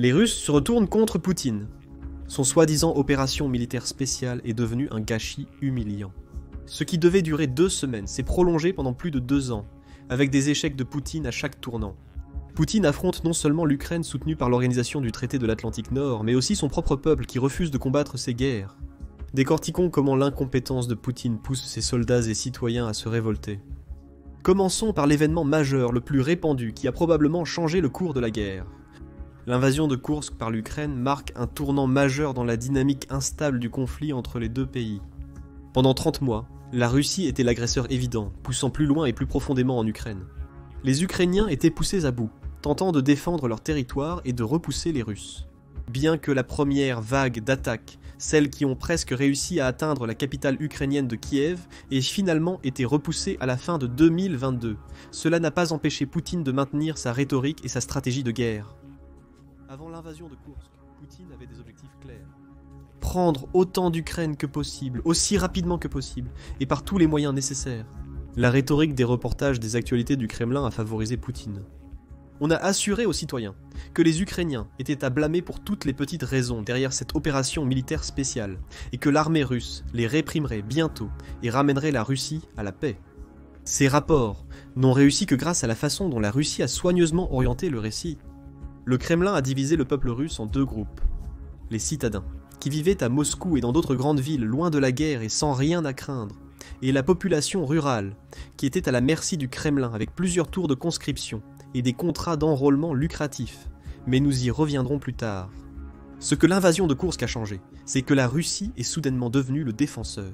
Les Russes se retournent contre Poutine. Son soi-disant opération militaire spéciale est devenue un gâchis humiliant. Ce qui devait durer 2 semaines s'est prolongé pendant plus de 2 ans, avec des échecs de Poutine à chaque tournant. Poutine affronte non seulement l'Ukraine soutenue par l'organisation du traité de l'Atlantique Nord, mais aussi son propre peuple qui refuse de combattre ces guerres. Décortiquons comment l'incompétence de Poutine pousse ses soldats et citoyens à se révolter. Commençons par l'événement majeur le plus répandu qui a probablement changé le cours de la guerre. L'invasion de Koursk par l'Ukraine marque un tournant majeur dans la dynamique instable du conflit entre les deux pays. Pendant 30 mois, la Russie était l'agresseur évident, poussant plus loin et plus profondément en Ukraine. Les Ukrainiens étaient poussés à bout, tentant de défendre leur territoire et de repousser les Russes. Bien que la première vague d'attaques, celles qui ont presque réussi à atteindre la capitale ukrainienne de Kiev, ait finalement été repoussée à la fin de 2022, cela n'a pas empêché Poutine de maintenir sa rhétorique et sa stratégie de guerre. Avant l'invasion de Koursk, Poutine avait des objectifs clairs. Prendre autant d'Ukraine que possible, aussi rapidement que possible, et par tous les moyens nécessaires. La rhétorique des reportages des actualités du Kremlin a favorisé Poutine. On a assuré aux citoyens que les Ukrainiens étaient à blâmer pour toutes les petites raisons derrière cette opération militaire spéciale, et que l'armée russe les réprimerait bientôt et ramènerait la Russie à la paix. Ces rapports n'ont réussi que grâce à la façon dont la Russie a soigneusement orienté le récit. Le Kremlin a divisé le peuple russe en 2 groupes. Les citadins, qui vivaient à Moscou et dans d'autres grandes villes loin de la guerre et sans rien à craindre, et la population rurale, qui était à la merci du Kremlin avec plusieurs tours de conscription et des contrats d'enrôlement lucratifs, mais nous y reviendrons plus tard. Ce que l'invasion de Koursk a changé, c'est que la Russie est soudainement devenue le défenseur.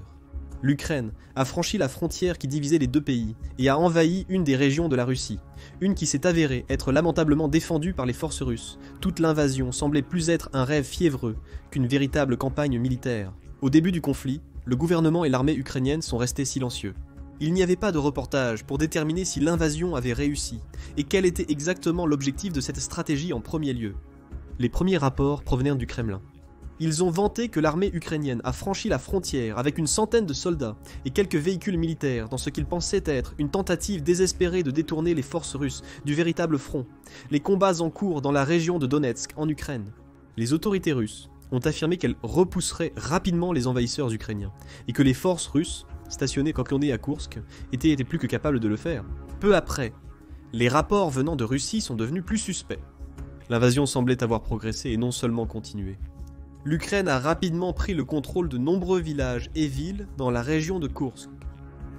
L'Ukraine a franchi la frontière qui divisait les 2 pays et a envahi une des régions de la Russie, une qui s'est avérée être lamentablement défendue par les forces russes. Toute l'invasion semblait plus être un rêve fiévreux qu'une véritable campagne militaire. Au début du conflit, le gouvernement et l'armée ukrainienne sont restés silencieux. Il n'y avait pas de reportage pour déterminer si l'invasion avait réussi et quel était exactement l'objectif de cette stratégie en premier lieu. Les premiers rapports provenaient du Kremlin. Ils ont vanté que l'armée ukrainienne a franchi la frontière avec une centaine de soldats et quelques véhicules militaires dans ce qu'ils pensaient être une tentative désespérée de détourner les forces russes du véritable front, les combats en cours dans la région de Donetsk en Ukraine. Les autorités russes ont affirmé qu'elles repousseraient rapidement les envahisseurs ukrainiens et que les forces russes, stationnées campionnés à Koursk, étaient plus que capables de le faire. Peu après, les rapports venant de Russie sont devenus plus suspects. L'invasion semblait avoir progressé et non seulement continué. L'Ukraine a rapidement pris le contrôle de nombreux villages et villes dans la région de Koursk.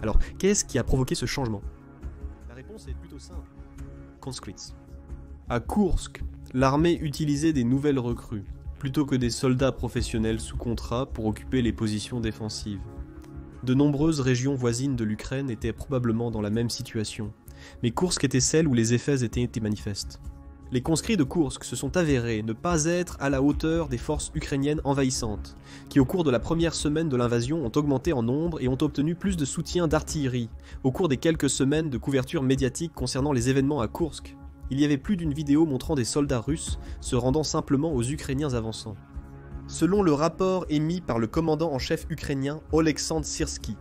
Alors, qu'est-ce qui a provoqué ce changement? La réponse est plutôt simple. Conscrits. À Koursk, l'armée utilisait des nouvelles recrues, plutôt que des soldats professionnels sous contrat pour occuper les positions défensives. De nombreuses régions voisines de l'Ukraine étaient probablement dans la même situation, mais Koursk était celle où les effets étaient manifestes. Les conscrits de Koursk se sont avérés ne pas être à la hauteur des forces ukrainiennes envahissantes, qui au cours de la première semaine de l'invasion ont augmenté en nombre et ont obtenu plus de soutien d'artillerie, au cours des quelques semaines de couverture médiatique concernant les événements à Koursk. Il y avait plus d'une vidéo montrant des soldats russes se rendant simplement aux Ukrainiens avançant. Selon le rapport émis par le commandant en chef ukrainien Oleksandr Syrsky,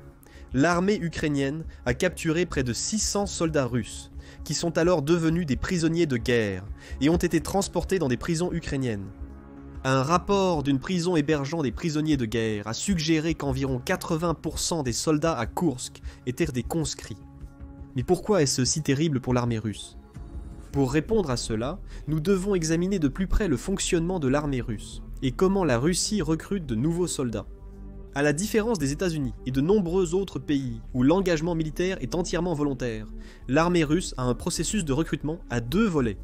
l'armée ukrainienne a capturé près de 600 soldats russes, qui sont alors devenus des prisonniers de guerre et ont été transportés dans des prisons ukrainiennes. Un rapport d'une prison hébergeant des prisonniers de guerre a suggéré qu'environ 80% des soldats à Koursk étaient des conscrits. Mais pourquoi est-ce si terrible pour l'armée russe? Pour répondre à cela, nous devons examiner de plus près le fonctionnement de l'armée russe et comment la Russie recrute de nouveaux soldats. À la différence des États-Unis et de nombreux autres pays où l'engagement militaire est entièrement volontaire, l'armée russe a un processus de recrutement à 2 volets.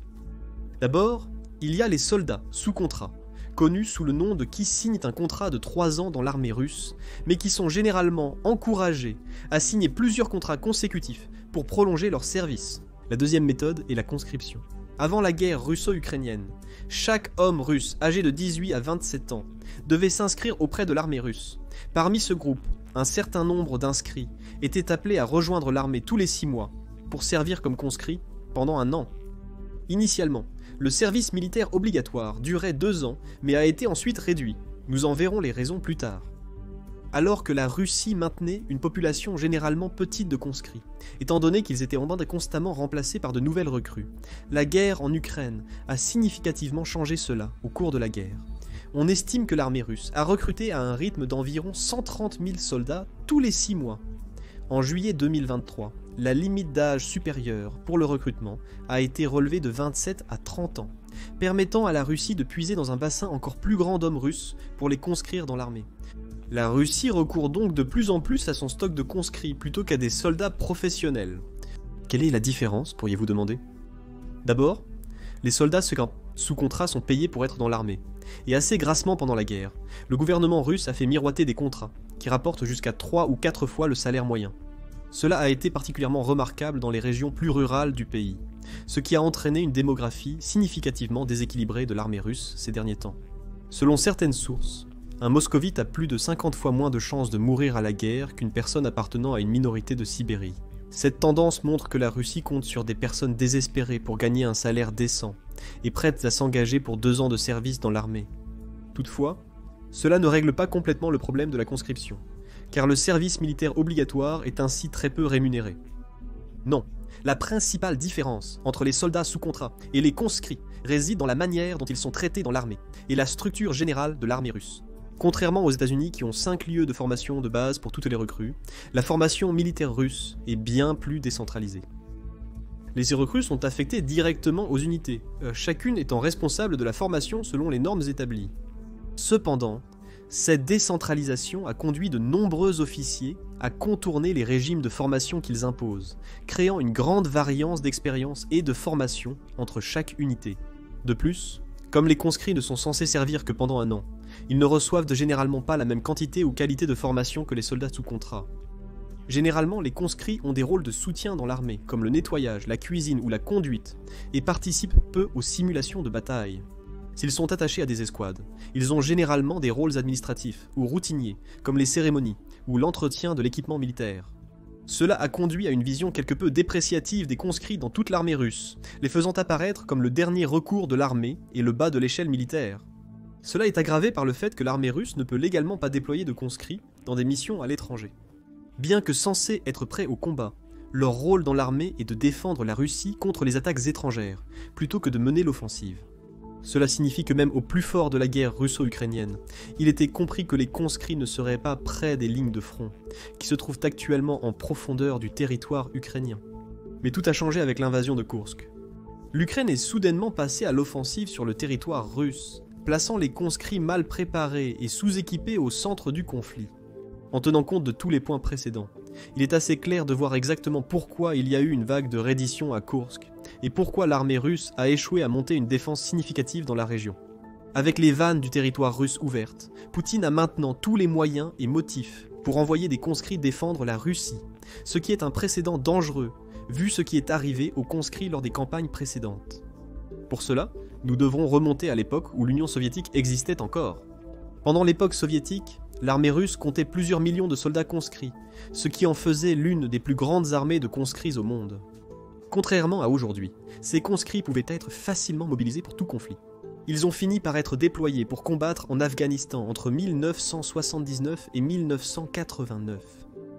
D'abord, il y a les soldats sous contrat, connus sous le nom de qui signent un contrat de 3 ans dans l'armée russe, mais qui sont généralement encouragés à signer plusieurs contrats consécutifs pour prolonger leur service. La deuxième méthode est la conscription. Avant la guerre russo-ukrainienne, chaque homme russe âgé de 18 à 27 ans devait s'inscrire auprès de l'armée russe. Parmi ce groupe, un certain nombre d'inscrits étaient appelés à rejoindre l'armée tous les 6 mois pour servir comme conscrits pendant 1 an. Initialement, le service militaire obligatoire durait 2 ans mais a été ensuite réduit. Nous en verrons les raisons plus tard. alors que la Russie maintenait une population généralement petite de conscrits, étant donné qu'ils étaient constamment remplacés par de nouvelles recrues. La guerre en Ukraine a significativement changé cela au cours de la guerre. On estime que l'armée russe a recruté à un rythme d'environ 130 000 soldats tous les 6 mois. En juillet 2023, la limite d'âge supérieure pour le recrutement a été relevée de 27 à 30 ans, permettant à la Russie de puiser dans un bassin encore plus grand d'hommes russes pour les conscrire dans l'armée. La Russie recourt donc de plus en plus à son stock de conscrits plutôt qu'à des soldats professionnels. Quelle est la différence, pourriez-vous demander? D'abord, les soldats sous contrat sont payés pour être dans l'armée, et assez grassement pendant la guerre. Le gouvernement russe a fait miroiter des contrats, qui rapportent jusqu'à 3 ou 4 fois le salaire moyen. Cela a été particulièrement remarquable dans les régions plus rurales du pays, ce qui a entraîné une démographie significativement déséquilibrée de l'armée russe ces derniers temps. Selon certaines sources, un moscovite a plus de 50 fois moins de chances de mourir à la guerre qu'une personne appartenant à une minorité de Sibérie. Cette tendance montre que la Russie compte sur des personnes désespérées pour gagner un salaire décent et prêtes à s'engager pour 2 ans de service dans l'armée. Toutefois, cela ne règle pas complètement le problème de la conscription, car le service militaire obligatoire est ainsi très peu rémunéré. Non, la principale différence entre les soldats sous contrat et les conscrits réside dans la manière dont ils sont traités dans l'armée et la structure générale de l'armée russe. Contrairement aux États-Unis qui ont 5 lieux de formation de base pour toutes les recrues, la formation militaire russe est bien plus décentralisée. Les recrues sont affectées directement aux unités, chacune étant responsable de la formation selon les normes établies. Cependant, cette décentralisation a conduit de nombreux officiers à contourner les régimes de formation qu'ils imposent, créant une grande variance d'expérience et de formation entre chaque unité. De plus, comme les conscrits ne sont censés servir que pendant 1 an, ils ne reçoivent généralement pas la même quantité ou qualité de formation que les soldats sous contrat. Généralement, les conscrits ont des rôles de soutien dans l'armée, comme le nettoyage, la cuisine ou la conduite, et participent peu aux simulations de bataille. S'ils sont attachés à des escouades, ils ont généralement des rôles administratifs ou routiniers, comme les cérémonies ou l'entretien de l'équipement militaire. Cela a conduit à une vision quelque peu dépréciative des conscrits dans toute l'armée russe, les faisant apparaître comme le dernier recours de l'armée et le bas de l'échelle militaire. Cela est aggravé par le fait que l'armée russe ne peut légalement pas déployer de conscrits dans des missions à l'étranger. Bien que censés être prêts au combat, leur rôle dans l'armée est de défendre la Russie contre les attaques étrangères, plutôt que de mener l'offensive. Cela signifie que même au plus fort de la guerre russo-ukrainienne, il était compris que les conscrits ne seraient pas près des lignes de front, qui se trouvent actuellement en profondeur du territoire ukrainien. Mais tout a changé avec l'invasion de Koursk. L'Ukraine est soudainement passée à l'offensive sur le territoire russe, plaçant les conscrits mal préparés et sous-équipés au centre du conflit. En tenant compte de tous les points précédents, il est assez clair de voir exactement pourquoi il y a eu une vague de reddition à Koursk, et pourquoi l'armée russe a échoué à monter une défense significative dans la région. Avec les vannes du territoire russe ouvertes, Poutine a maintenant tous les moyens et motifs pour envoyer des conscrits défendre la Russie, ce qui est un précédent dangereux, vu ce qui est arrivé aux conscrits lors des campagnes précédentes. Pour cela, nous devrons remonter à l'époque où l'Union soviétique existait encore. Pendant l'époque soviétique, l'armée russe comptait plusieurs millions de soldats conscrits, ce qui en faisait l'une des plus grandes armées de conscrits au monde. Contrairement à aujourd'hui, ces conscrits pouvaient être facilement mobilisés pour tout conflit. Ils ont fini par être déployés pour combattre en Afghanistan entre 1979 et 1989.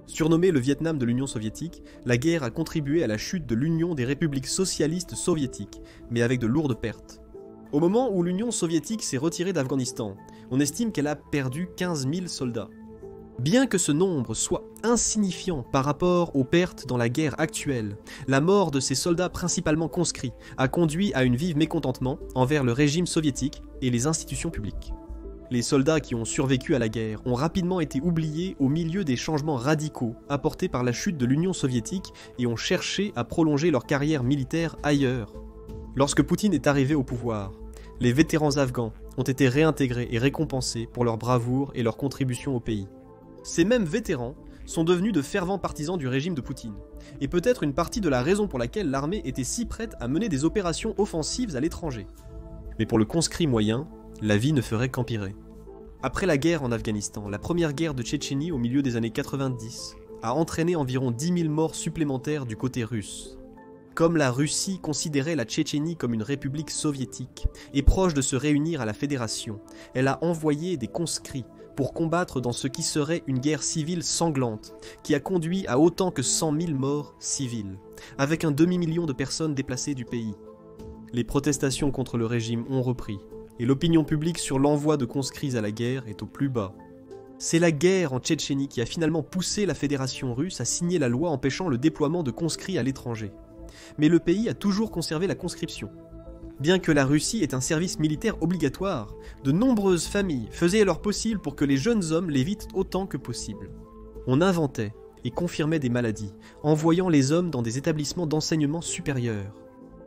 Surnommé le Vietnam de l'Union soviétique, la guerre a contribué à la chute de l'Union des républiques socialistes soviétiques, mais avec de lourdes pertes. Au moment où l'Union soviétique s'est retirée d'Afghanistan, on estime qu'elle a perdu 15 000 soldats. Bien que ce nombre soit insignifiant par rapport aux pertes dans la guerre actuelle, la mort de ces soldats principalement conscrits a conduit à une vive mécontentement envers le régime soviétique et les institutions publiques. Les soldats qui ont survécu à la guerre ont rapidement été oubliés au milieu des changements radicaux apportés par la chute de l'Union soviétique et ont cherché à prolonger leur carrière militaire ailleurs. Lorsque Poutine est arrivé au pouvoir, les vétérans afghans ont été réintégrés et récompensés pour leur bravoure et leur contribution au pays. Ces mêmes vétérans sont devenus de fervents partisans du régime de Poutine, et peut-être une partie de la raison pour laquelle l'armée était si prête à mener des opérations offensives à l'étranger. Mais pour le conscrit moyen, la vie ne ferait qu'empirer. Après la guerre en Afghanistan, la première guerre de Tchétchénie au milieu des années 90 a entraîné environ 10 000 morts supplémentaires du côté russe. Comme la Russie considérait la Tchétchénie comme une république soviétique et proche de se réunir à la fédération, elle a envoyé des conscrits pour combattre dans ce qui serait une guerre civile sanglante, qui a conduit à autant que 100 000 morts civils, avec un demi-million de personnes déplacées du pays. Les protestations contre le régime ont repris, et l'opinion publique sur l'envoi de conscrits à la guerre est au plus bas. C'est la guerre en Tchétchénie qui a finalement poussé la Fédération russe à signer la loi empêchant le déploiement de conscrits à l'étranger. Mais le pays a toujours conservé la conscription. Bien que la Russie ait un service militaire obligatoire, de nombreuses familles faisaient leur possible pour que les jeunes hommes l'évitent autant que possible. On inventait et confirmait des maladies, envoyant les hommes dans des établissements d'enseignement supérieur.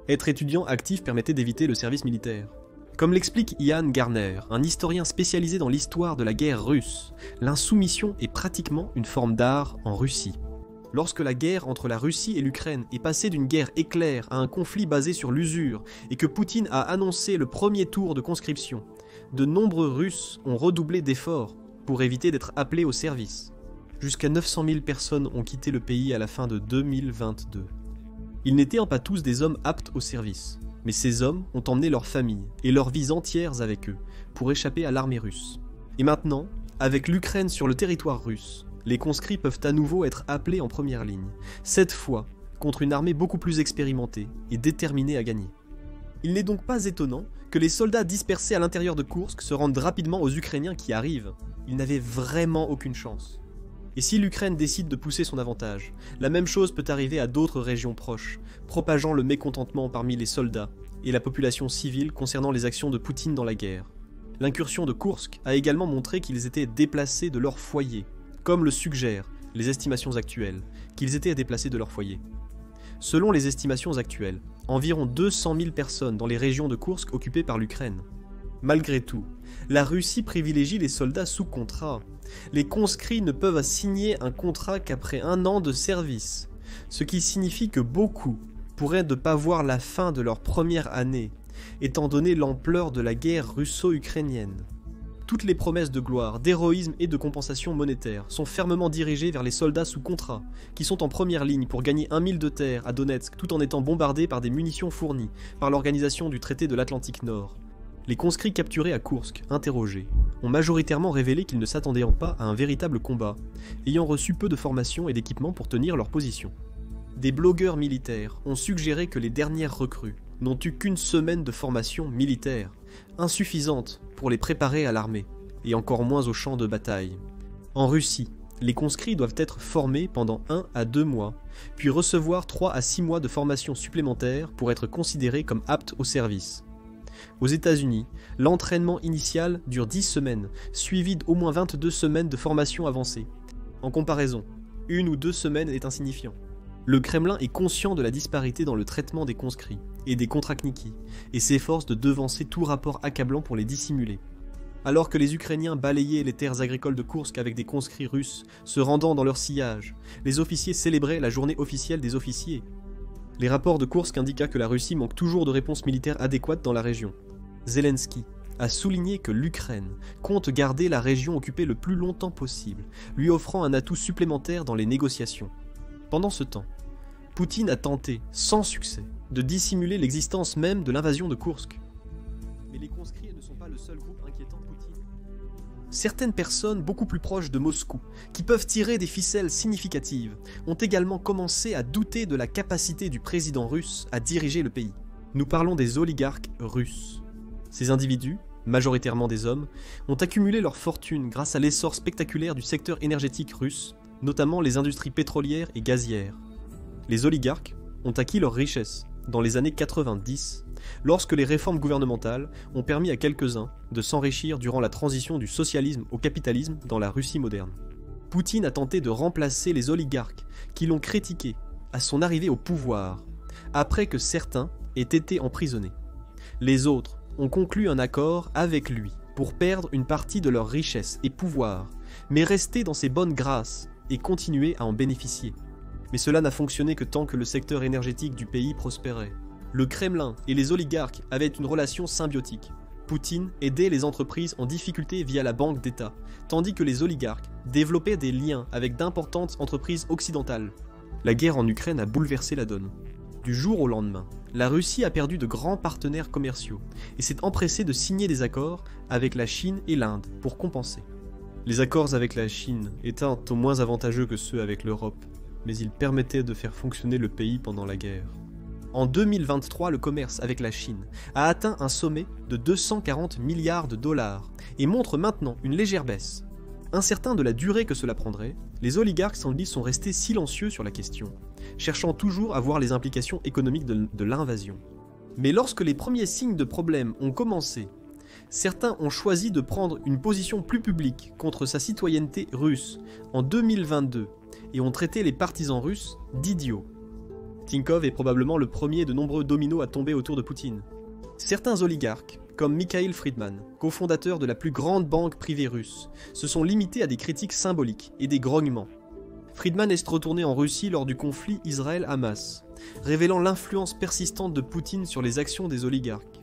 Être étudiant actif permettait d'éviter le service militaire. Comme l'explique Ian Garner, un historien spécialisé dans l'histoire de la guerre russe, l'insoumission est pratiquement une forme d'art en Russie. Lorsque la guerre entre la Russie et l'Ukraine est passée d'une guerre éclair à un conflit basé sur l'usure et que Poutine a annoncé le premier tour de conscription, de nombreux Russes ont redoublé d'efforts pour éviter d'être appelés au service. Jusqu'à 900 000 personnes ont quitté le pays à la fin de 2022. Ils n'étaient pas tous des hommes aptes au service, mais ces hommes ont emmené leurs familles et leurs vies entières avec eux pour échapper à l'armée russe. Et maintenant, avec l'Ukraine sur le territoire russe, les conscrits peuvent à nouveau être appelés en première ligne, cette fois contre une armée beaucoup plus expérimentée et déterminée à gagner. Il n'est donc pas étonnant que les soldats dispersés à l'intérieur de Koursk se rendent rapidement aux Ukrainiens qui arrivent. Ils n'avaient vraiment aucune chance. Et si l'Ukraine décide de pousser son avantage, la même chose peut arriver à d'autres régions proches, propageant le mécontentement parmi les soldats et la population civile concernant les actions de Poutine dans la guerre. L'incursion de Koursk a également montré qu'ils étaient déplacés de leur foyer, comme le suggèrent les estimations actuelles, qu'ils étaient déplacés de leur foyer. Selon les estimations actuelles, environ 200 000 personnes dans les régions de Koursk occupées par l'Ukraine. Malgré tout, la Russie privilégie les soldats sous contrat. Les conscrits ne peuvent signer un contrat qu'après 1 an de service, ce qui signifie que beaucoup pourraient ne pas voir la fin de leur première année, étant donné l'ampleur de la guerre russo-ukrainienne. Toutes les promesses de gloire, d'héroïsme et de compensation monétaire sont fermement dirigées vers les soldats sous contrat, qui sont en première ligne pour gagner 1 mille de terre à Donetsk tout en étant bombardés par des munitions fournies par l'organisation du traité de l'Atlantique Nord. Les conscrits capturés à Koursk, interrogés, ont majoritairement révélé qu'ils ne s'attendaient pas à un véritable combat, ayant reçu peu de formation et d'équipement pour tenir leur position. Des blogueurs militaires ont suggéré que les dernières recrues n'ont eu qu'1 semaine de formation militaire, insuffisante pour les préparer à l'armée, et encore moins au champ de bataille. En Russie, les conscrits doivent être formés pendant 1 à 2 mois, puis recevoir 3 à 6 mois de formation supplémentaire pour être considérés comme aptes au service. Aux États-Unis, l'entraînement initial dure 10 semaines, suivi d'au moins 22 semaines de formation avancée. En comparaison, 1 ou 2 semaines est insignifiant. Le Kremlin est conscient de la disparité dans le traitement des conscrits et des kontrakhniky, et s'efforce de devancer tout rapport accablant pour les dissimuler. Alors que les Ukrainiens balayaient les terres agricoles de Koursk avec des conscrits russes, se rendant dans leur sillage, les officiers célébraient la journée officielle des officiers. Les rapports de Koursk indiquent que la Russie manque toujours de réponses militaires adéquates dans la région. Zelensky a souligné que l'Ukraine compte garder la région occupée le plus longtemps possible, lui offrant un atout supplémentaire dans les négociations. Pendant ce temps, Poutine a tenté, sans succès, de dissimuler l'existence même de l'invasion de Koursk. Mais les conscrits ne sont pas le seul groupe inquiétant Poutine. Certaines personnes beaucoup plus proches de Moscou, qui peuvent tirer des ficelles significatives, ont également commencé à douter de la capacité du président russe à diriger le pays. Nous parlons des oligarques russes. Ces individus, majoritairement des hommes, ont accumulé leur fortune grâce à l'essor spectaculaire du secteur énergétique russe, notamment les industries pétrolières et gazières. Les oligarques ont acquis leur richesse dans les années 90, lorsque les réformes gouvernementales ont permis à quelques-uns de s'enrichir durant la transition du socialisme au capitalisme dans la Russie moderne. Poutine a tenté de remplacer les oligarques qui l'ont critiqué à son arrivée au pouvoir, après que certains aient été emprisonnés. Les autres ont conclu un accord avec lui pour perdre une partie de leur richesse et pouvoir, mais rester dans ses bonnes grâces et continuer à en bénéficier. Mais cela n'a fonctionné que tant que le secteur énergétique du pays prospérait. Le Kremlin et les oligarques avaient une relation symbiotique. Poutine aidait les entreprises en difficulté via la banque d'État, tandis que les oligarques développaient des liens avec d'importantes entreprises occidentales. La guerre en Ukraine a bouleversé la donne. Du jour au lendemain, la Russie a perdu de grands partenaires commerciaux et s'est empressée de signer des accords avec la Chine et l'Inde pour compenser. Les accords avec la Chine étaient au moins avantageux que ceux avec l'Europe, mais ils permettaient de faire fonctionner le pays pendant la guerre. En 2023, le commerce avec la Chine a atteint un sommet de 240 milliards de dollars et montre maintenant une légère baisse. Incertains de la durée que cela prendrait, les oligarques saoudis sont restés silencieux sur la question, cherchant toujours à voir les implications économiques de l'invasion. Mais lorsque les premiers signes de problème ont commencé, certains ont choisi de prendre une position plus publique contre sa citoyenneté russe en 2022 et ont traité les partisans russes d'idiots. Tinkov est probablement le premier de nombreux dominos à tomber autour de Poutine. Certains oligarques, comme Mikhail Friedman, cofondateur de la plus grande banque privée russe, se sont limités à des critiques symboliques et des grognements. Friedman est retourné en Russie lors du conflit Israël-Hamas, révélant l'influence persistante de Poutine sur les actions des oligarques.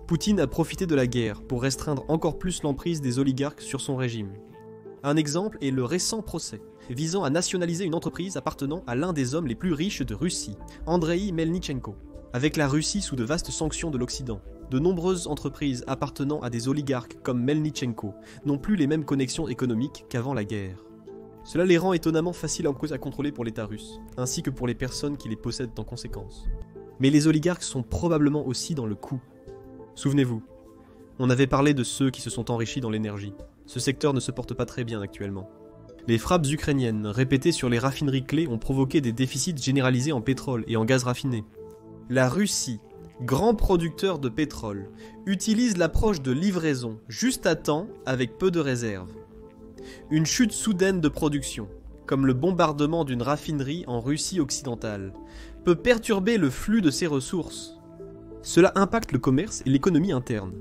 Poutine a profité de la guerre pour restreindre encore plus l'emprise des oligarques sur son régime. Un exemple est le récent procès visant à nationaliser une entreprise appartenant à l'un des hommes les plus riches de Russie, Andrei Melnychenko. Avec la Russie sous de vastes sanctions de l'Occident, de nombreuses entreprises appartenant à des oligarques comme Melnychenko n'ont plus les mêmes connexions économiques qu'avant la guerre. Cela les rend étonnamment faciles à contrôler pour l'État russe, ainsi que pour les personnes qui les possèdent en conséquence. Mais les oligarques sont probablement aussi dans le coup. Souvenez-vous, on avait parlé de ceux qui se sont enrichis dans l'énergie. Ce secteur ne se porte pas très bien actuellement. Les frappes ukrainiennes répétées sur les raffineries clés ont provoqué des déficits généralisés en pétrole et en gaz raffiné. La Russie, grand producteur de pétrole, utilise l'approche de livraison juste à temps avec peu de réserve. Une chute soudaine de production, comme le bombardement d'une raffinerie en Russie occidentale, peut perturber le flux de ses ressources. Cela impacte le commerce et l'économie interne.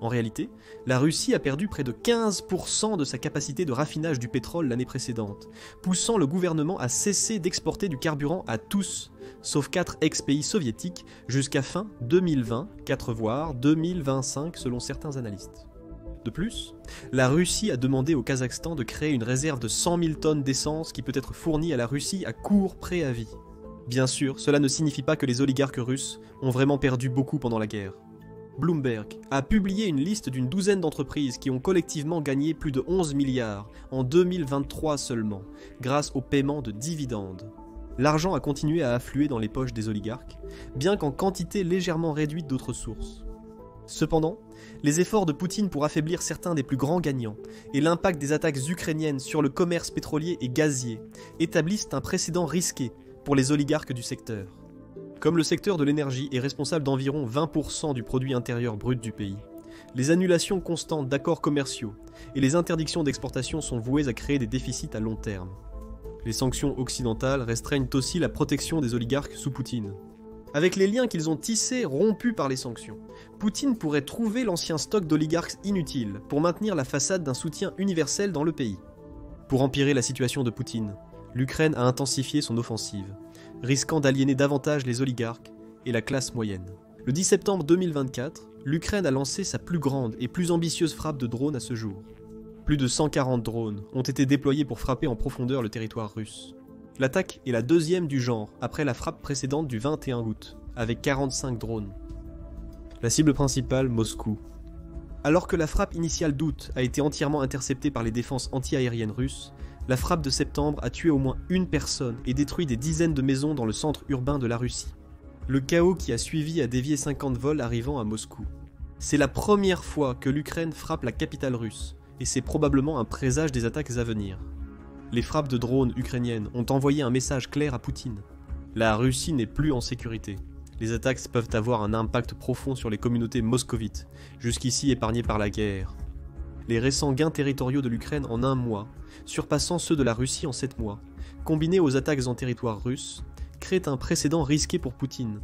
En réalité, la Russie a perdu près de 15% de sa capacité de raffinage du pétrole l'année précédente, poussant le gouvernement à cesser d'exporter du carburant à tous, sauf 4 ex-pays soviétiques, jusqu'à fin 2020, 4 voire 2025 selon certains analystes. De plus, la Russie a demandé au Kazakhstan de créer une réserve de 100 000 tonnes d'essence qui peut être fournie à la Russie à court préavis. Bien sûr, cela ne signifie pas que les oligarques russes ont vraiment perdu beaucoup pendant la guerre. Bloomberg a publié une liste d'une douzaine d'entreprises qui ont collectivement gagné plus de 11 milliards en 2023 seulement, grâce au paiement de dividendes. L'argent a continué à affluer dans les poches des oligarques, bien qu'en quantité légèrement réduite d'autres sources. Cependant, les efforts de Poutine pour affaiblir certains des plus grands gagnants et l'impact des attaques ukrainiennes sur le commerce pétrolier et gazier établissent un précédent risqué pour les oligarques du secteur. Comme le secteur de l'énergie est responsable d'environ 20% du produit intérieur brut du pays, les annulations constantes d'accords commerciaux et les interdictions d'exportation sont vouées à créer des déficits à long terme. Les sanctions occidentales restreignent aussi la protection des oligarques sous Poutine. Avec les liens qu'ils ont tissés rompus par les sanctions, Poutine pourrait trouver l'ancien stock d'oligarques inutiles pour maintenir la façade d'un soutien universel dans le pays. Pour empirer la situation de Poutine, l'Ukraine a intensifié son offensive, risquant d'aliéner davantage les oligarques et la classe moyenne. Le 10 septembre 2024, l'Ukraine a lancé sa plus grande et plus ambitieuse frappe de drones à ce jour. Plus de 140 drones ont été déployés pour frapper en profondeur le territoire russe. L'attaque est la deuxième du genre, après la frappe précédente du 21 août, avec 45 drones. La cible principale, Moscou. Alors que la frappe initiale d'août a été entièrement interceptée par les défenses anti-aériennes russes, la frappe de septembre a tué au moins une personne et détruit des dizaines de maisons dans le centre urbain de la Russie. Le chaos qui a suivi a dévié 50 vols arrivant à Moscou. C'est la première fois que l'Ukraine frappe la capitale russe, et c'est probablement un présage des attaques à venir. Les frappes de drones ukrainiennes ont envoyé un message clair à Poutine. La Russie n'est plus en sécurité. Les attaques peuvent avoir un impact profond sur les communautés moscovites, jusqu'ici épargnées par la guerre. Les récents gains territoriaux de l'Ukraine en un mois, surpassant ceux de la Russie en 7 mois, combinés aux attaques en territoire russe, créent un précédent risqué pour Poutine.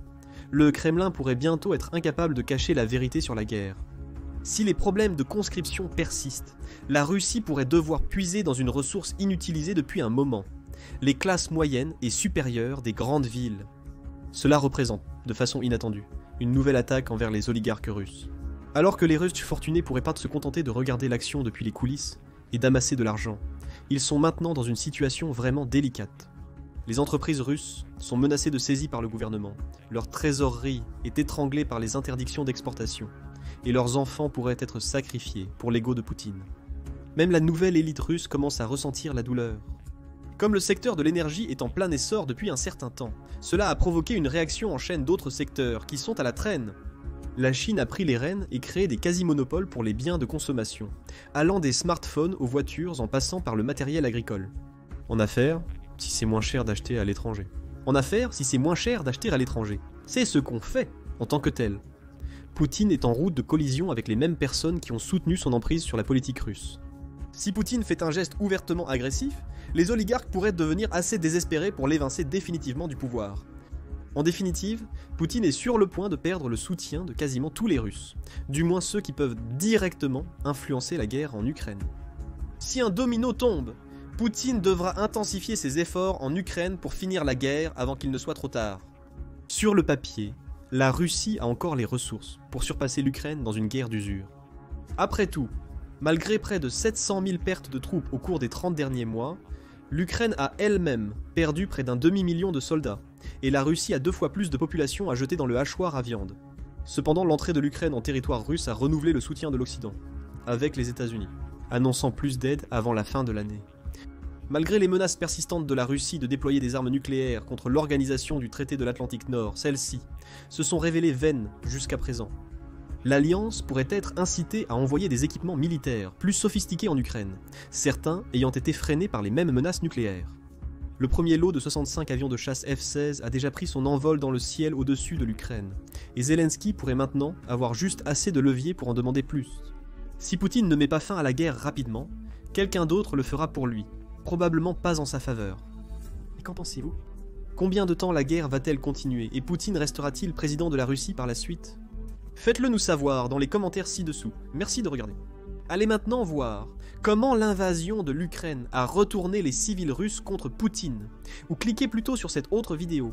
Le Kremlin pourrait bientôt être incapable de cacher la vérité sur la guerre. Si les problèmes de conscription persistent, la Russie pourrait devoir puiser dans une ressource inutilisée depuis un moment, les classes moyennes et supérieures des grandes villes. Cela représente, de façon inattendue, une nouvelle attaque envers les oligarques russes. Alors que les Russes fortunés pourraient pas se contenter de regarder l'action depuis les coulisses et d'amasser de l'argent, ils sont maintenant dans une situation vraiment délicate. Les entreprises russes sont menacées de saisie par le gouvernement, leur trésorerie est étranglée par les interdictions d'exportation, et leurs enfants pourraient être sacrifiés pour l'ego de Poutine. Même la nouvelle élite russe commence à ressentir la douleur. Comme le secteur de l'énergie est en plein essor depuis un certain temps, cela a provoqué une réaction en chaîne d'autres secteurs qui sont à la traîne. La Chine a pris les rênes et créé des quasi-monopoles pour les biens de consommation, allant des smartphones aux voitures en passant par le matériel agricole. En affaires, si c'est moins cher d'acheter à l'étranger. C'est ce qu'on fait en tant que tel. Poutine est en route de collision avec les mêmes personnes qui ont soutenu son emprise sur la politique russe. Si Poutine fait un geste ouvertement agressif, les oligarques pourraient devenir assez désespérés pour l'évincer définitivement du pouvoir. En définitive, Poutine est sur le point de perdre le soutien de quasiment tous les Russes, du moins ceux qui peuvent directement influencer la guerre en Ukraine. Si un domino tombe, Poutine devra intensifier ses efforts en Ukraine pour finir la guerre avant qu'il ne soit trop tard. Sur le papier, la Russie a encore les ressources pour surpasser l'Ukraine dans une guerre d'usure. Après tout, malgré près de 700 000 pertes de troupes au cours des 30 derniers mois, l'Ukraine a elle-même perdu près d'un demi-million de soldats, et la Russie a 2 fois plus de population à jeter dans le hachoir à viande. Cependant, l'entrée de l'Ukraine en territoire russe a renouvelé le soutien de l'Occident, avec les États-Unis, annonçant plus d'aide avant la fin de l'année. Malgré les menaces persistantes de la Russie de déployer des armes nucléaires contre l'organisation du traité de l'Atlantique Nord, celles-ci se sont révélées vaines jusqu'à présent. L'Alliance pourrait être incitée à envoyer des équipements militaires plus sophistiqués en Ukraine, certains ayant été freinés par les mêmes menaces nucléaires. Le premier lot de 65 avions de chasse F-16 a déjà pris son envol dans le ciel au-dessus de l'Ukraine, et Zelensky pourrait maintenant avoir juste assez de levier pour en demander plus. Si Poutine ne met pas fin à la guerre rapidement, quelqu'un d'autre le fera pour lui, probablement pas en sa faveur. Et qu'en pensez-vous ? Combien de temps la guerre va-t-elle continuer et Poutine restera-t-il président de la Russie par la suite ? Faites-le nous savoir dans les commentaires ci-dessous. Merci de regarder. Allez maintenant voir comment l'invasion de l'Ukraine a retourné les civils russes contre Poutine, ou cliquez plutôt sur cette autre vidéo